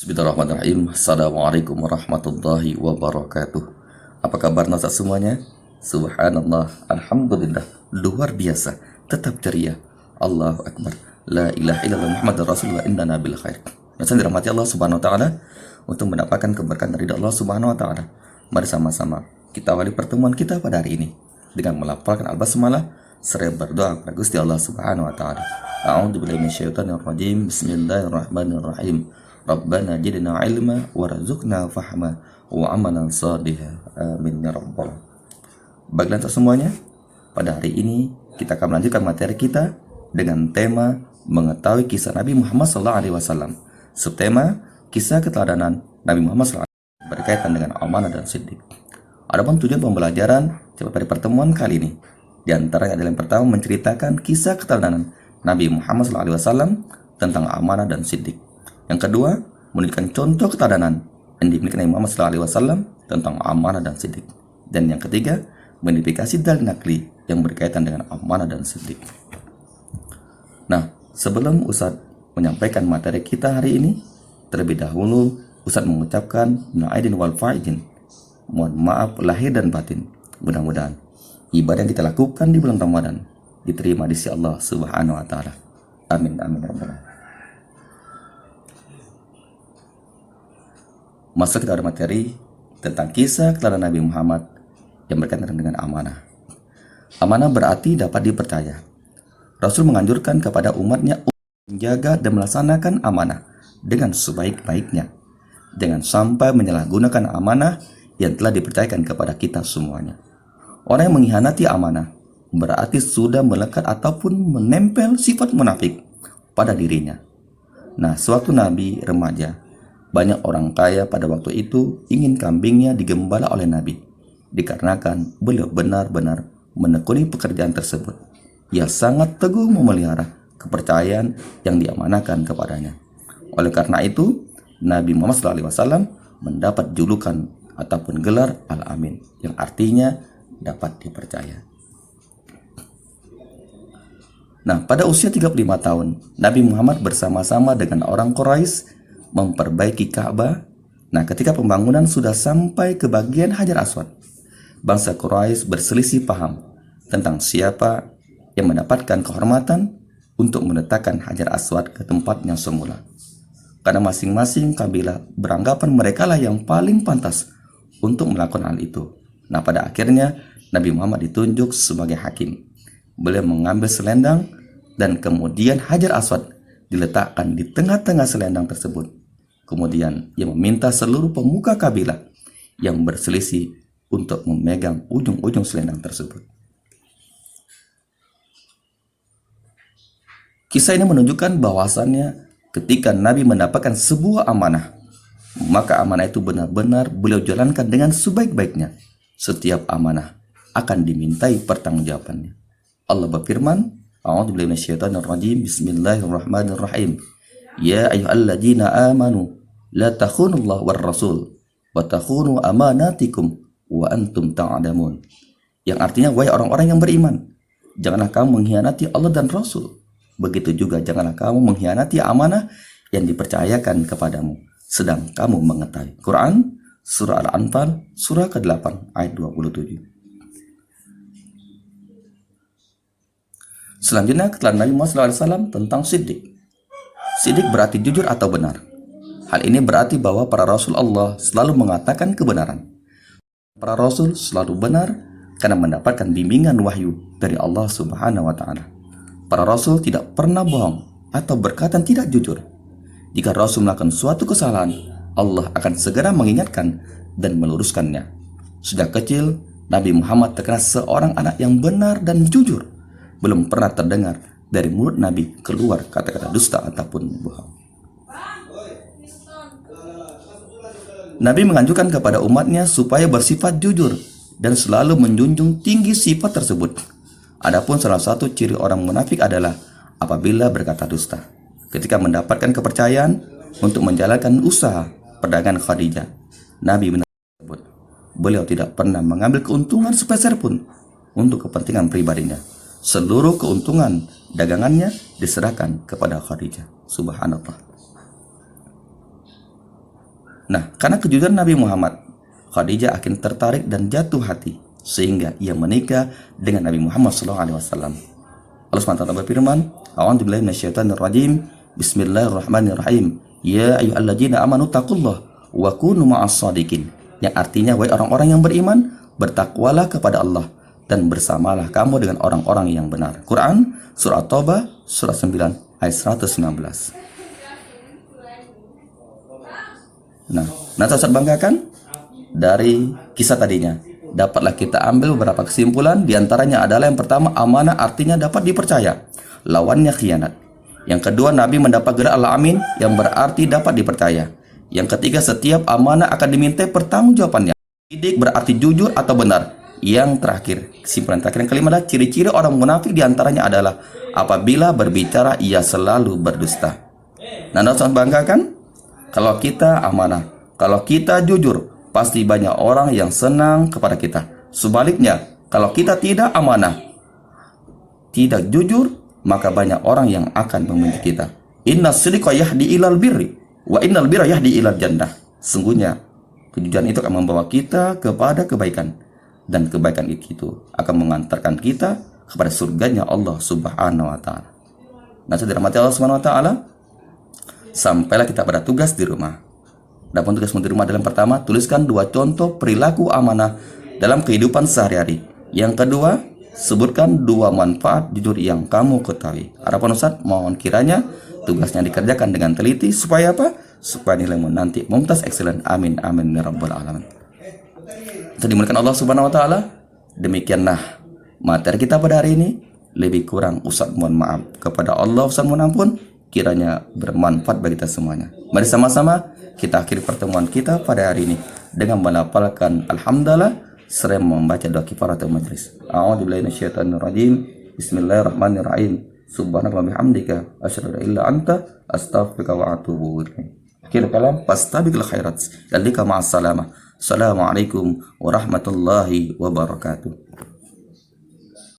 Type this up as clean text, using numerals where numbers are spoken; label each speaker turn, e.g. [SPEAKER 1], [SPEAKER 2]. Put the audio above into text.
[SPEAKER 1] Bismillahirrahmanirrahim. Assalamualaikum warahmatullahi wabarakatuh. Apa kabar Ustaz semuanya? Subhanallah, Alhamdulillah, luar biasa, tetap ceria. Allahu Akbar, la ilaha illallah Muhammadur Rasulullah innana bil khair. Yang dirahmati Allah Subhanahu wa taala, untuk mendapatkan keberkahan dari Allah Subhanahu wa taala, mari sama-sama kita awali pertemuan kita pada hari ini dengan melafalkan al-basmalah seraya berdoa kepada Gusti Allah Subhanahu wa taala. A'udzubillahi minasyaitonir rajim. Bismillahirrahmanirrahim. Rabbana jidna ilma warzuqna fahma wa amalan salihah. Amin ya rabbal. Baiklah semuanya, pada hari ini kita akan melanjutkan materi kita dengan tema mengetahui kisah Nabi Muhammad SAW. Subtema kisah keteladanan Nabi Muhammad SAW berkaitan dengan amanah dan siddiq. Adapun tujuan pembelajaran pada pertemuan kali ini, di antaranya adalah yang pertama menceritakan kisah keteladanan Nabi Muhammad SAW tentang amanah dan siddiq. Yang kedua, menunjukkan contoh keteladanan yang dimiliki Nabi Muhammad SAW tentang amanah dan siddiq. Dan yang ketiga, mengidentifikasi dalil nakli yang berkaitan dengan amanah dan siddiq. Nah, sebelum Ustadz menyampaikan materi kita hari ini, terlebih dahulu Ustadz mengucapkan minal aidin wal faizin, mohon maaf lahir dan batin. Mudah-mudahan ibadah yang kita lakukan di bulan Ramadan diterima di sisi Allah Subhanahu wa taala. Amin amin ya rabbal alamin. Masuk kita pada materi tentang kisah keteladanan Nabi Muhammad yang berkaitan dengan amanah. Amanah berarti dapat dipercaya. Rasul menganjurkan kepada umatnya untuk menjaga dan melaksanakan amanah dengan sebaik-baiknya. Jangan sampai menyalahgunakan amanah yang telah dipercayakan kepada kita semuanya. Orang yang mengkhianati amanah berarti sudah melekat ataupun menempel sifat munafik pada dirinya. Nah, suatu Nabi remaja, banyak orang kaya pada waktu itu ingin kambingnya digembala oleh Nabi, dikarenakan beliau benar-benar menekuni pekerjaan tersebut. Ia sangat teguh memelihara kepercayaan yang diamanahkan kepadanya. Oleh karena itu, Nabi Muhammad SAW mendapat julukan ataupun gelar Al-Amin, yang artinya dapat dipercaya. Nah, pada usia 35 tahun, Nabi Muhammad bersama-sama dengan orang Quraisy memperbaiki Ka'bah. Nah, ketika pembangunan sudah sampai ke bagian Hajar Aswad, bangsa Quraisy berselisih paham tentang siapa yang mendapatkan kehormatan untuk meletakkan Hajar Aswad ke tempatnya semula. Karena masing-masing kabilah beranggapan merekalah yang paling pantas untuk melakukan hal itu. Nah, pada akhirnya Nabi Muhammad ditunjuk sebagai hakim. Beliau mengambil selendang dan kemudian Hajar Aswad diletakkan di tengah-tengah selendang tersebut. Kemudian ia meminta seluruh pemuka kabilah yang berselisih untuk memegang ujung-ujung selendang tersebut. Kisah ini menunjukkan bahwasannya ketika Nabi mendapatkan sebuah amanah, maka amanah itu benar-benar beliau jalankan dengan sebaik-baiknya. Setiap amanah akan dimintai pertanggungjawabannya. Allah berfirman, A'udzubillahi minasyaitonir rajim. Bismillahirrahmanirrahim. Ya ayyuhalladzina amanu la takhunullah war rasul wa takhunu amanatikum wa antum ta'lamun. Yang artinya, wahai orang-orang yang beriman, janganlah kamu mengkhianati Allah dan Rasul. Begitu juga janganlah kamu mengkhianati amanah yang dipercayakan kepadamu sedang kamu mengetahui. Quran surah Al-Anfal surah ke-8 ayat 27. Selanjutnya keterangan Nabi Muhammad SAW tentang siddiq. Siddiq berarti jujur atau benar. Hal ini berarti bahwa para Rasul Allah selalu mengatakan kebenaran. Para Rasul selalu benar karena mendapatkan bimbingan wahyu dari Allah Subhanahu wa taala. Para Rasul tidak pernah bohong atau berkata tidak jujur. Jika Rasul melakukan suatu kesalahan, Allah akan segera mengingatkan dan meluruskannya. Sejak kecil, Nabi Muhammad terkenal seorang anak yang benar dan jujur. Belum pernah terdengar dari mulut Nabi keluar kata-kata dusta ataupun bohong. Nabi menganjurkan kepada umatnya supaya bersifat jujur dan selalu menjunjung tinggi sifat tersebut. Adapun salah satu ciri orang munafik adalah apabila berkata dusta. Ketika mendapatkan kepercayaan untuk menjalankan usaha perdagangan Khadijah, Nabi benar tersebut, beliau tidak pernah mengambil keuntungan sepeser pun untuk kepentingan pribadinya. Seluruh keuntungan dagangannya diserahkan kepada Khadijah. Subhanallah. Nah, karena kejujuran Nabi Muhammad, Khadijah akhirnya tertarik dan jatuh hati sehingga ia menikah dengan Nabi Muhammad SAW. Allah SWT berfirman, A'udzubillahi minasyaitonirrajim. Bismillahirrahmanirrahim. Ya ayyuhalladzina amanu taqullah wa kunu ma'as shadiqin. Yang artinya, wahai orang-orang yang beriman, bertakwalah kepada Allah dan bersamalah kamu dengan orang-orang yang benar. Quran surah Taubah surah 9 ayat 119. Nah, Ustaz banggakan dari kisah tadinya, dapatlah kita ambil beberapa kesimpulan. Di antaranya adalah yang pertama, amanah artinya dapat dipercaya, lawannya khianat. Yang kedua, Nabi mendapat gelar al-amin yang berarti dapat dipercaya. Yang ketiga, setiap amanah akan dimintai pertanggungjawabannya. Sidik berarti jujur atau benar. Yang terakhir, kesimpulan terakhir yang kelima adalah ciri-ciri orang munafik. Di antaranya adalah apabila berbicara ia selalu berdusta. Nah, Ustaz banggakan, kalau kita amanah, kalau kita jujur, pasti banyak orang yang senang kepada kita. Sebaliknya, kalau kita tidak amanah, tidak jujur, maka banyak orang yang akan membenci kita. Inna sidqa yahdi ilal birri wa innal birra yahdi ilal jannah. Sungguhnya kejujuran itu akan membawa kita kepada kebaikan, dan kebaikan itu akan mengantarkan kita kepada surganya Allah Subhanahu wa taala. Nah, saudara mati Allah Subhanahu wa taala, sampailah kita pada tugas di rumah. Adapun tugas di rumah adalah yang pertama, tuliskan 2 contoh perilaku amanah dalam kehidupan sehari-hari. Yang kedua, sebutkan 2 manfaat jujur yang kamu ketahui. Harapan Ustaz, mohon kiranya tugasnya dikerjakan dengan teliti supaya apa? Supaya nilaimu nanti mumtaz excellent. Amin amin ya rabbal alamin. Itu dimuliakan Allah Subhanahu wa taala. Demikianlah materi kita pada hari ini. Lebih kurang Ustaz mohon maaf, kepada Allah Ustaz mohon ampun, kiranya bermanfaat bagi kita semuanya. Mari sama-sama kita akhiri pertemuan kita pada hari ini dengan melafalkan alhamdulillah serta membaca doa kifaratul majlis. A'udzubillahi minasyaitonirrajim. Bismillahirrahmanirrahim. Subhanaka wa bihamdika asyhadu an la ilaha illa anta astaghfiruka wa atubu ilaik. Akhir kalam, fastabiqul khairat. Yallika ma'as salamah. Assalamualaikum warahmatullahi wabarakatuh.